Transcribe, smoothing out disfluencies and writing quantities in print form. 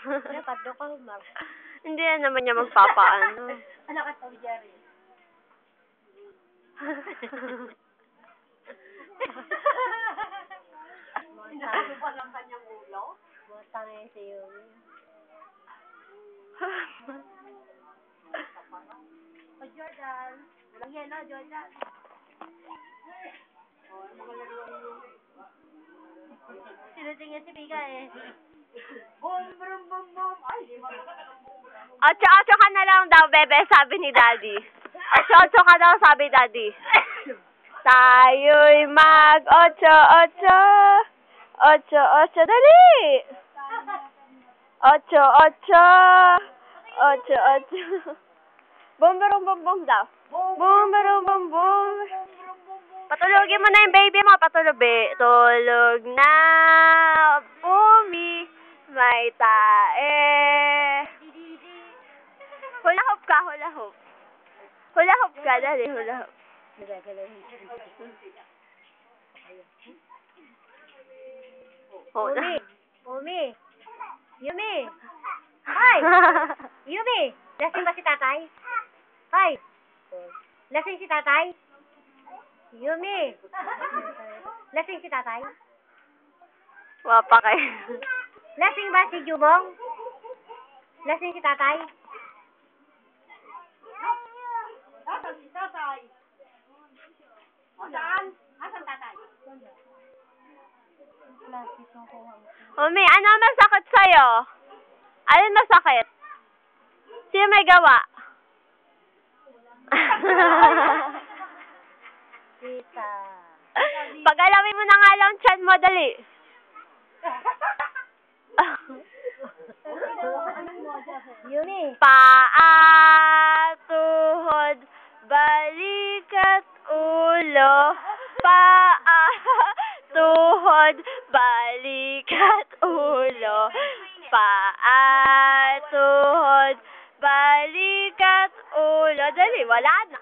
Padlo ka, Mar. Hindi na naman niya magpapaano. Anak ka tawid Jerry. Ano pa lang kanyang ulo? Butang eh si Yumi. O Jordan. Walang yelo, Jordan. Sinutingin si Pika eh. Boom, boom, boom, boom. Ay, di ba? 8-8 ka na lang daw, bebe, sabi ni Daddy. 8-8 ka daw, sabi Daddy. Tayo'y mag-8-8. 8-8, dali! 8-8. 8-8. Boom, boom, boom, boom daw. Boom, boom, boom, boom. Patulogin mo na yung baby mo. Tulog na. Bumi. May tae. Hula hoop ka, hula hoop. Hula hoop ka, dali, hula hoop. Umi! Umi! Yumi! Hoy! Yumi! Lasing ba si tatay? Hoy! Lasing si tatay? Yumi! Lasing si tatay? Wapa kayo. Lasing ba si Jumong? Lasing si tatay? Asan si tatay? Saan? Asan tatay? Umi, ano masakit sa'yo? Alin masakit? Sino may gawa? Tita. Pag-alawin mo na nga lang tiyan mo, dali. Yumi. Paa, tuhod, balikat, ulo. Paa, tuhod, balikat, ulo. Paa, tuhod, balikat, ulo. Dali, wala na.